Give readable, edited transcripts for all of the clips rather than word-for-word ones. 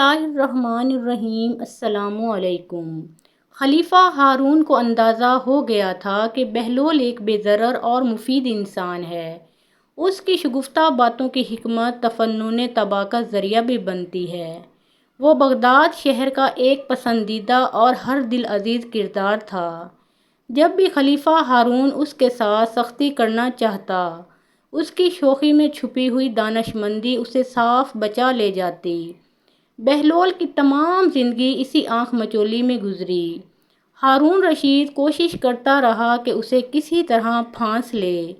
اللہ الرحمن الرحیم۔ السلام علیکم۔ خلیفہ ہارون کو اندازہ ہو گیا تھا کہ بہلول ایک بے ضرر اور مفید انسان ہے۔ اس کی شگفتہ باتوں کی حکمت تفنن طبع کا ذریعہ بھی بنتی ہے۔ وہ بغداد شہر کا ایک پسندیدہ اور ہر دل عزیز کردار تھا۔ جب بھی خلیفہ ہارون اس کے ساتھ سختی کرنا چاہتا، اس کی شوخی میں چھپی ہوئی دانشمندی اسے صاف بچا لے جاتی۔ بہلول کی تمام زندگی اسی آنکھ مچولی میں گزری۔ ہارون رشید کوشش کرتا رہا کہ اسے کسی طرح پھانس لے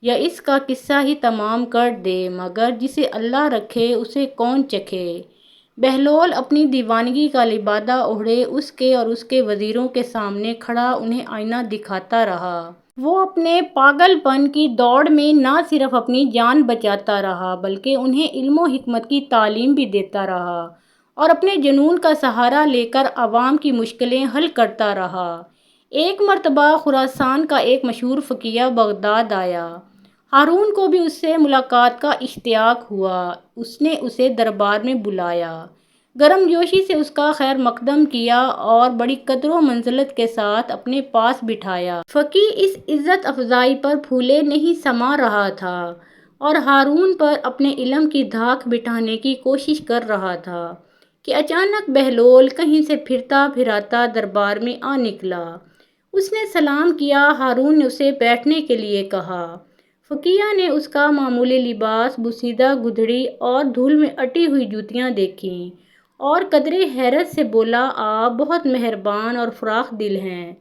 یا اس کا قصہ ہی تمام کر دے، مگر جسے اللہ رکھے اسے کون چکھے۔ بہلول اپنی دیوانگی کا لبادہ اوڑھے اس کے اور اس کے وزیروں کے سامنے کھڑا انہیں آئینہ دکھاتا رہا۔ وہ اپنے پاگل پن کی دوڑ میں نہ صرف اپنی جان بچاتا رہا بلکہ انہیں علم و حکمت کی تعلیم بھی دیتا رہا اور اپنے جنون کا سہارا لے کر عوام کی مشکلیں حل کرتا رہا۔ ایک مرتبہ خراسان کا ایک مشہور فقیہ بغداد آیا۔ ہارون کو بھی اس سے ملاقات کا اشتیاق ہوا۔ اس نے اسے دربار میں بلایا، گرم جوشی سے اس کا خیر مقدم کیا اور بڑی قدر و منزلت کے ساتھ اپنے پاس بٹھایا۔ فقیہ اس عزت افزائی پر پھولے نہیں سما رہا تھا اور ہارون پر اپنے علم کی دھاک بٹھانے کی کوشش کر رہا تھا کہ اچانک بہلول کہیں سے پھرتا پھراتا دربار میں آ نکلا۔ اس نے سلام کیا۔ ہارون نے اسے بیٹھنے کے لیے کہا۔ فقیہ نے اس کا معمولی لباس، بوسیدہ گودڑی اور دھول میں اٹی ہوئی جوتیاں دیکھیں اور قدرے حیرت سے بولا، آپ بہت مہربان اور فراخ دل ہیں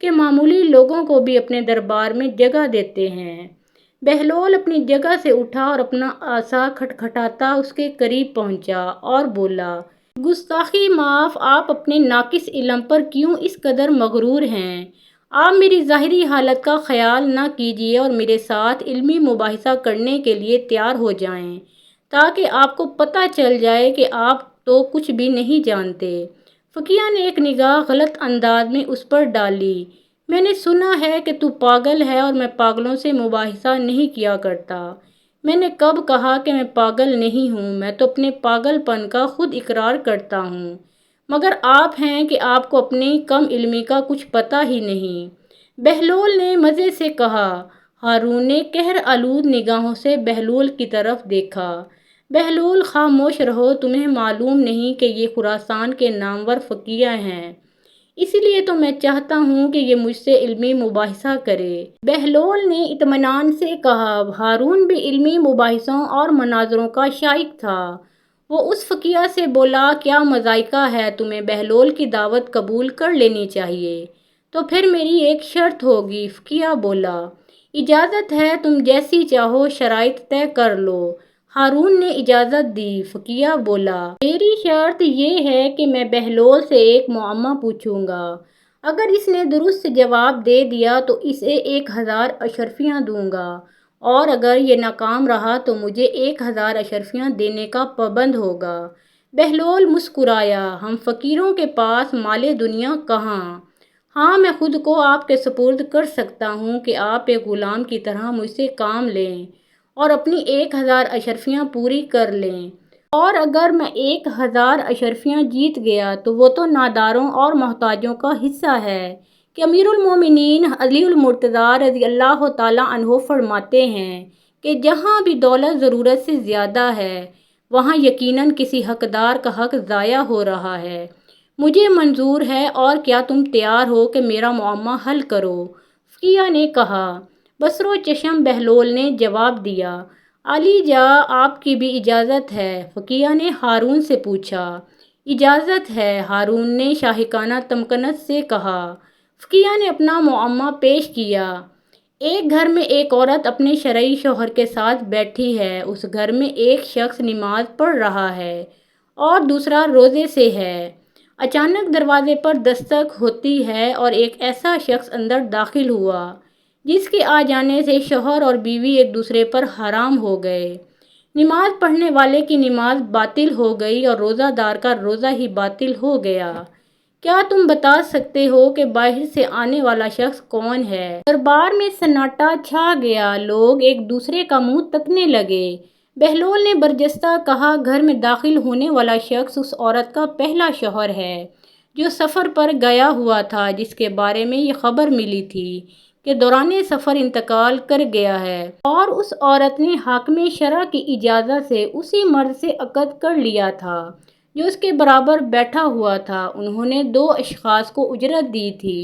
کہ معمولی لوگوں کو بھی اپنے دربار میں جگہ دیتے ہیں۔ بہلول اپنی جگہ سے اٹھا اور اپنا عصا کھٹکھٹاتا اس کے قریب پہنچا اور بولا، گستاخی معاف، آپ اپنے ناقص علم پر کیوں اس قدر مغرور ہیں؟ آپ میری ظاہری حالت کا خیال نہ کیجیے اور میرے ساتھ علمی مباحثہ کرنے کے لیے تیار ہو جائیں تاکہ آپ کو پتہ چل جائے کہ آپ تو کچھ بھی نہیں جانتے۔ فقیہ نے ایک نگاہ غلط انداز میں اس پر ڈالی۔ میں نے سنا ہے کہ تو پاگل ہے اور میں پاگلوں سے مباحثہ نہیں کیا کرتا۔ میں نے کب کہا کہ میں پاگل نہیں ہوں؟ میں تو اپنے پاگل پن کا خود اقرار کرتا ہوں، مگر آپ ہیں کہ آپ کو اپنی کم علمی کا کچھ پتہ ہی نہیں۔ بہلول نے مزے سے کہا۔ ہارون نے قہر آلود نگاہوں سے بہلول کی طرف دیکھا۔ بہلول، خاموش رہو، تمہیں معلوم نہیں کہ یہ خراسان کے نامور فقیہ ہیں، اسی لیے تو میں چاہتا ہوں کہ یہ مجھ سے علمی مباحثہ کرے۔ بہلول نے اطمینان سے کہا۔ ہارون بھی علمی مباحثوں اور مناظروں کا شائق تھا۔ وہ اس فقیہ سے بولا، کیا مضائقہ ہے، تمہیں بہلول کی دعوت قبول کر لینی چاہیے۔ تو پھر میری ایک شرط ہوگی۔ فقیہ بولا، اجازت ہے، تم جیسی چاہو، شرائط طے کر لو۔ ہارون نے اجازت دی۔ فقیہ بولا، میری شرط یہ ہے کہ میں بہلول سے ایک معمہ پوچھوں گا، اگر اس نے درست جواب دے دیا تو اسے 1000 اشرفیاں دوں گا اور اگر یہ ناکام رہا تو مجھے 1000 اشرفیاں دینے کا پابند ہوگا۔ بہلول مسکرایا، ہم فقیروں کے پاس مال دنیا کہاں؟ ہاں، میں خود کو آپ کے سپرد کر سکتا ہوں کہ آپ ایک غلام کی طرح مجھ سے کام لیں اور اپنی 1000 اشرفیاں پوری کر لیں، اور اگر میں 1000 اشرفیاں جیت گیا تو وہ تو ناداروں اور محتاجوں کا حصہ ہے کہ امیر المومنین علی المرتضیٰ رضی اللہ تعالیٰ عنہ فرماتے ہیں کہ جہاں بھی دولت ضرورت سے زیادہ ہے وہاں یقیناً کسی حقدار کا حق ضائع ہو رہا ہے۔ مجھے منظور ہے، اور کیا تم تیار ہو کہ میرا معمہ حل کرو؟ فقیہ نے کہا۔ بصر و چشم بہلول نے جواب دیا، عالی جاں، آپ کی بھی اجازت ہے؟ فقیہ نے ہارون سے پوچھا۔ اجازت ہے، ہارون نے شاہکانہ تمکنت سے کہا۔ فقیہ نے اپنا معمہ پیش کیا۔ ایک گھر میں ایک عورت اپنے شرعی شوہر کے ساتھ بیٹھی ہے۔ اس گھر میں ایک شخص نماز پڑھ رہا ہے اور دوسرا روزے سے ہے۔ اچانک دروازے پر دستک ہوتی ہے اور ایک ایسا شخص اندر داخل ہوا جس کے آ جانے سے شوہر اور بیوی ایک دوسرے پر حرام ہو گئے۔ نماز پڑھنے والے کی نماز باطل ہو گئی اور روزہ دار کا روزہ ہی باطل ہو گیا۔ کیا تم بتا سکتے ہو کہ باہر سے آنے والا شخص کون ہے؟ دربار میں سناٹا چھا گیا۔ لوگ ایک دوسرے کا منہ تکنے لگے۔ بہلول نے برجستہ کہا، گھر میں داخل ہونے والا شخص اس عورت کا پہلا شوہر ہے جو سفر پر گیا ہوا تھا، جس کے بارے میں یہ خبر ملی تھی کہ دوران سفر انتقال کر گیا ہے، اور اس عورت نے حاکم شرع کی اجازت سے اسی مرد سے عقد کر لیا تھا جو اس کے برابر بیٹھا ہوا تھا۔ انہوں نے 2 اشخاص کو اجرت دی تھی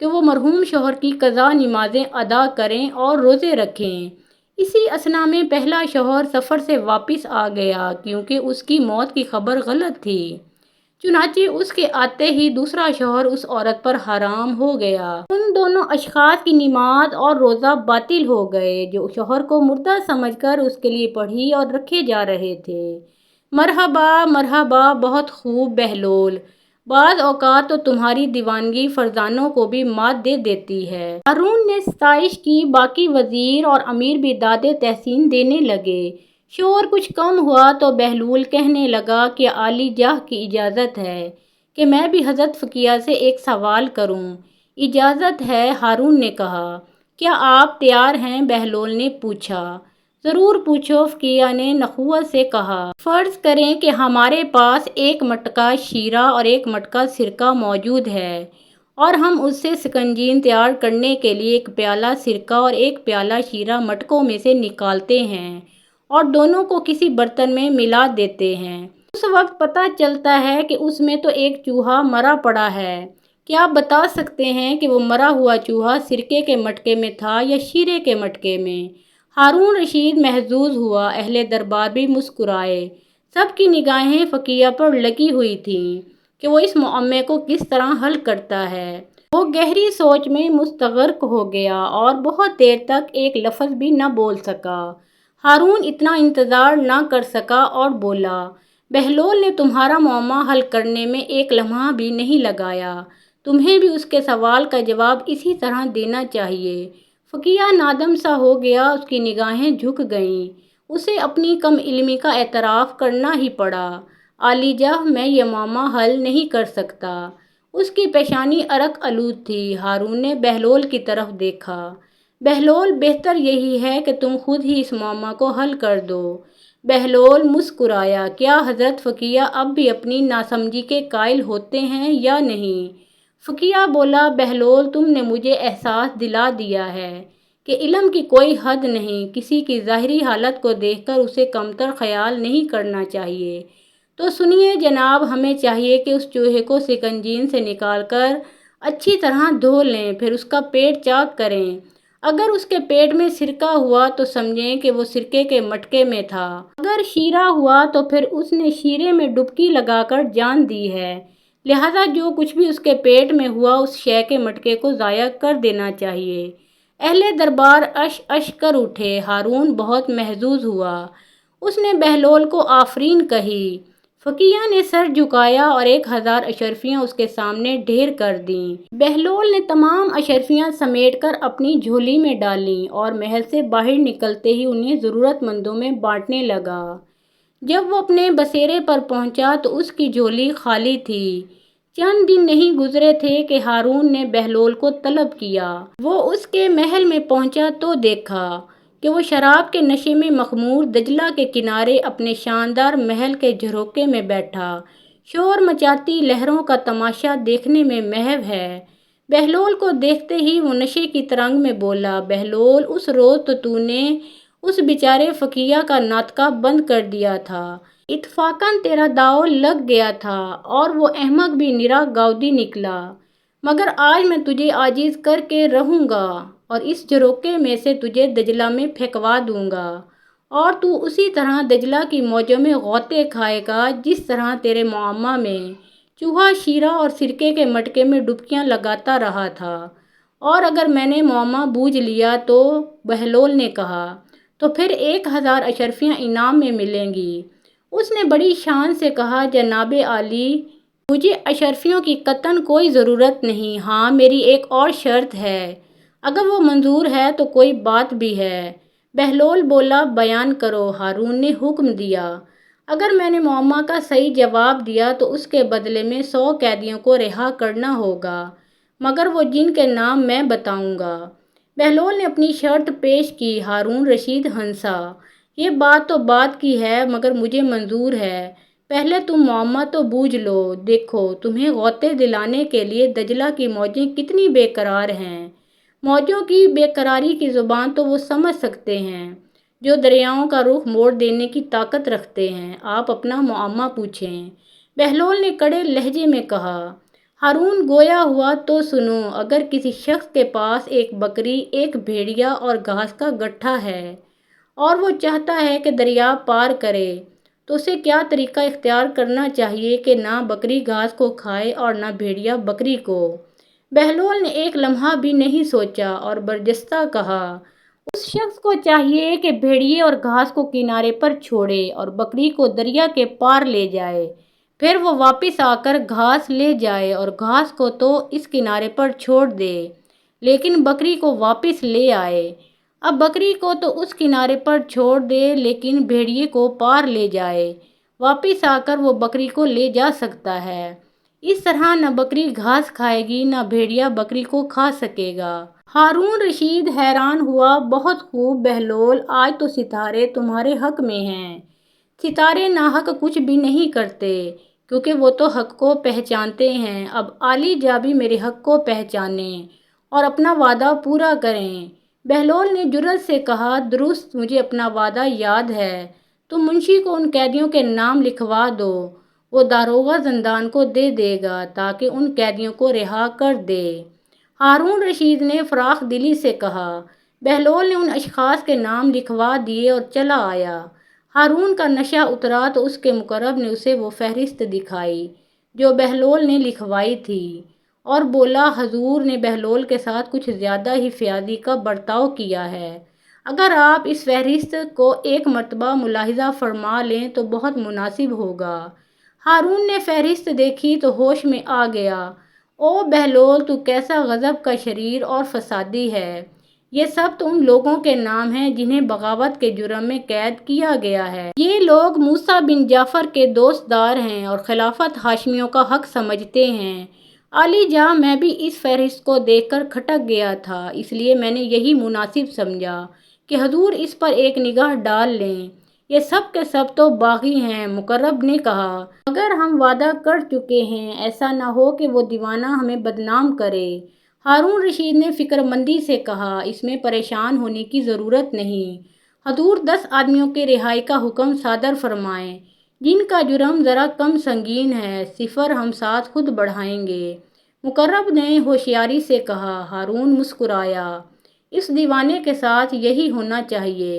کہ وہ مرحوم شوہر کی قضا نمازیں ادا کریں اور روزے رکھیں۔ اسی اثنا میں پہلا شوہر سفر سے واپس آ گیا کیونکہ اس کی موت کی خبر غلط تھی، چنانچہ اس کے آتے ہی دوسرا شوہر اس عورت پر حرام ہو گیا۔ ان دونوں اشخاص کی نماز اور روزہ باطل ہو گئے جو شوہر کو مردہ سمجھ کر اس کے لیے پڑھی اور رکھے جا رہے تھے۔ مرحبا مرحبا، بہت خوب بہلول، بعض اوقات تو تمہاری دیوانگی فرزانوں کو بھی مات دے دیتی ہے۔ ہارون نے ستائش کی، باقی وزیر اور امیر بھی داد تحسین دینے لگے۔ شور کچھ کم ہوا تو بہلول کہنے لگا کہ عالی جاہ کی اجازت ہے کہ میں بھی حضرت فقیہ سے ایک سوال کروں۔ اجازت ہے، ہارون نے کہا۔ کیا آپ تیار ہیں؟ بہلول نے پوچھا۔ ضرور پوچھو، فقیہ نے نخوت سے کہا۔ فرض کریں کہ ہمارے پاس 1 مٹکا شیرہ اور 1 مٹکا سرکہ موجود ہے اور ہم اس سے سکنجین تیار کرنے کے لیے 1 پیالہ سرکہ اور 1 پیالہ شیرہ مٹکوں میں سے نکالتے ہیں اور دونوں کو کسی برتن میں ملا دیتے ہیں۔ اس وقت پتہ چلتا ہے کہ اس میں تو ایک چوہا مرا پڑا ہے۔ کیا آپ بتا سکتے ہیں کہ وہ مرا ہوا چوہا سرکے کے مٹکے میں تھا یا شیرے کے مٹکے میں؟ ہارون رشید محظوظ ہوا، اہل دربار بھی مسکرائے، سب کی نگاہیں فقیہ پر لگی ہوئی تھیں کہ وہ اس معمے کو کس طرح حل کرتا ہے۔ وہ گہری سوچ میں مستغرق ہو گیا اور بہت دیر تک ایک لفظ بھی نہ بول سکا۔ ہارون اتنا انتظار نہ کر سکا اور بولا، بہلول نے تمہارا معمہ حل کرنے میں 1 لمحہ بھی نہیں لگایا، تمہیں بھی اس کے سوال کا جواب اسی طرح دینا چاہیے۔ فقیہ نادم سا ہو گیا، اس کی نگاہیں جھک گئیں، اسے اپنی کم علمی کا اعتراف کرنا ہی پڑا۔ عالی جاہ، میں یہ معمہ حل نہیں کر سکتا۔ اس کی پیشانی عرق آلود تھی۔ ہارون نے بہلول کی طرف دیکھا۔ بہلول، بہتر یہی ہے کہ تم خود ہی اس معمہ کو حل کر دو۔ بہلول مسکرایا، کیا حضرت فقیہ اب بھی اپنی ناسمجھی کے قائل ہوتے ہیں یا نہیں؟ فقیہ بولا، بہلول، تم نے مجھے احساس دلا دیا ہے کہ علم کی کوئی حد نہیں، کسی کی ظاہری حالت کو دیکھ کر اسے کمتر خیال نہیں کرنا چاہیے۔ تو سنیے جناب، ہمیں چاہیے کہ اس چوہے کو سکنجین سے نکال کر اچھی طرح دھو لیں، پھر اس کا پیٹ چاک کریں۔ اگر اس کے پیٹ میں سرکہ ہوا تو سمجھیں کہ وہ سرکے کے مٹکے میں تھا، اگر شیرہ ہوا تو پھر اس نے شیرے میں ڈبکی لگا کر جان دی ہے، لہٰذا جو کچھ بھی اس کے پیٹ میں ہوا اس شے کے مٹکے کو ضائع کر دینا چاہیے۔ اہل دربار اش اش کر اٹھے۔ ہارون بہت محظوظ ہوا، اس نے بہلول کو آفرین کہی۔ فقیہ نے سر جھکایا اور 1000 اشرفیاں اس کے سامنے ڈھیر کر دیں۔ بہلول نے تمام اشرفیاں سمیٹ کر اپنی جھولی میں ڈالیں اور محل سے باہر نکلتے ہی انہیں ضرورت مندوں میں بانٹنے لگا۔ جب وہ اپنے بسیرے پر پہنچا تو اس کی جھولی خالی تھی۔ چند دن نہیں گزرے تھے کہ ہارون نے بہلول کو طلب کیا۔ وہ اس کے محل میں پہنچا تو دیکھا کہ وہ شراب کے نشے میں مخمور دجلہ کے کنارے اپنے شاندار محل کے جھروکے میں بیٹھا شور مچاتی لہروں کا تماشا دیکھنے میں محو ہے۔ بہلول کو دیکھتے ہی وہ نشے کی ترنگ میں بولا، بہلول، اس روز تو نے اس بیچارے فقیہ کا ناطقہ بند کر دیا تھا، اتفاقاً تیرا داؤ لگ گیا تھا اور وہ احمق بھی نرا گاؤدی نکلا، مگر آج میں تجھے عاجز کر کے رہوں گا اور اس جھروکے میں سے تجھے دجلہ میں پھینکوا دوں گا اور تو اسی طرح دجلہ کی موجوں میں غوطے کھائے گا جس طرح تیرے معمہ میں چوہا شیرہ اور سرکے کے مٹکے میں ڈبکیاں لگاتا رہا تھا۔ اور اگر میں نے معمہ بوجھ لیا تو، بہلول نے کہا، تو پھر 1000 اشرفیاں انعام میں ملیں گی۔ اس نے بڑی شان سے کہا، جناب عالی، مجھے اشرفیوں کی قطعاً کوئی ضرورت نہیں، ہاں میری ایک اور شرط ہے، اگر وہ منظور ہے تو کوئی بات بھی ہے۔ بہلول بولا، بیان کرو۔ ہارون نے حکم دیا، اگر میں نے معمہ کا صحیح جواب دیا تو اس کے بدلے میں 100 قیدیوں کو رہا کرنا ہوگا، مگر وہ جن کے نام میں بتاؤں گا۔ بہلول نے اپنی شرط پیش کی۔ ہارون رشید ہنسا، یہ بات تو بات کی ہے مگر مجھے منظور ہے۔ پہلے تم معمہ تو بوجھ لو۔ دیکھو تمہیں غوطے دلانے کے لیے دجلہ کی موجیں کتنی بے قرار ہیں۔ موجوں کی بے قراری کی زبان تو وہ سمجھ سکتے ہیں جو دریاؤں کا رخ موڑ دینے کی طاقت رکھتے ہیں۔ آپ اپنا معمہ پوچھیں۔ بہلول نے کڑے لہجے میں کہا۔ ہارون گویا ہوا تو سنو، اگر کسی شخص کے پاس ایک بکری، ایک بھیڑیا اور گھاس کا گٹھا ہے اور وہ چاہتا ہے کہ دریا پار کرے تو اسے کیا طریقہ اختیار کرنا چاہیے کہ نہ بکری گھاس کو کھائے اور نہ بھیڑیا بکری کو؟ بہلول نے ایک لمحہ بھی نہیں سوچا اور برجستہ کہا، اس شخص کو چاہیے کہ بھیڑیے اور گھاس کو کنارے پر چھوڑے اور بکری کو دریا کے پار لے جائے، پھر وہ واپس آ کر گھاس لے جائے اور گھاس کو تو اس کنارے پر چھوڑ دے لیکن بکری کو واپس لے آئے۔ اب بکری کو تو اس کنارے پر چھوڑ دے لیکن بھیڑیے کو پار لے جائے، واپس آ کر وہ بکری کو لے جا سکتا ہے۔ اس طرح نہ بکری گھاس کھائے گی نہ بھیڑیا بکری کو کھا سکے گا۔ ہارون رشید حیران ہوا۔ بہت خوب بہلول، آج تو ستارے تمہارے حق میں ہیں۔ ستارے ناحق کچھ بھی نہیں کرتے کیونکہ وہ تو حق کو پہچانتے ہیں۔ اب عالی جا بھی میرے حق کو پہچانیں اور اپنا وعدہ پورا کریں۔ بہلول نے جرأت سے کہا، درست، مجھے اپنا وعدہ یاد ہے۔ تم منشی کو ان قیدیوں کے نام لکھوا دو، وہ داروغہ زندان کو دے دے گا تاکہ ان قیدیوں کو رہا کر دے۔ ہارون رشید نے فراخ دلی سے کہا۔ بہلول نے ان اشخاص کے نام لکھوا دیے اور چلا آیا۔ ہارون کا نشہ اترا تو اس کے مقرب نے اسے وہ فہرست دکھائی جو بہلول نے لکھوائی تھی اور بولا، حضور نے بہلول کے ساتھ کچھ زیادہ ہی فیاضی کا برتاؤ کیا ہے۔ اگر آپ اس فہرست کو ایک مرتبہ ملاحظہ فرما لیں تو بہت مناسب ہوگا۔ ہارون نے فہرست دیکھی تو ہوش میں آ گیا۔ او بہلول، تو کیسا غضب کا شریر اور فسادی ہے! یہ سب تو ان لوگوں کے نام ہیں جنہیں بغاوت کے جرم میں قید کیا گیا ہے۔ یہ لوگ موسیٰ بن جعفر کے دوست دار ہیں اور خلافت ہاشمیوں کا حق سمجھتے ہیں۔ عالی جاں، میں بھی اس فہرست کو دیکھ کر کھٹک گیا تھا، اس لیے میں نے یہی مناسب سمجھا کہ حضور اس پر ایک نگاہ ڈال لیں۔ یہ سب کے سب تو باغی ہیں۔ مقرب نے کہا، مگر ہم وعدہ کر چکے ہیں، ایسا نہ ہو کہ وہ دیوانہ ہمیں بدنام کرے۔ ہارون رشید نے فکر مندی سے کہا، اس میں پریشان ہونے کی ضرورت نہیں۔ حضور 10 آدمیوں کے رہائی کا حکم صادر فرمائیں جن کا جرم ذرا کم سنگین ہے، صفر ہم ساتھ خود بڑھائیں گے۔ مقرب نے ہوشیاری سے کہا۔ ہارون مسکرایا، اس دیوانے کے ساتھ یہی ہونا چاہیے۔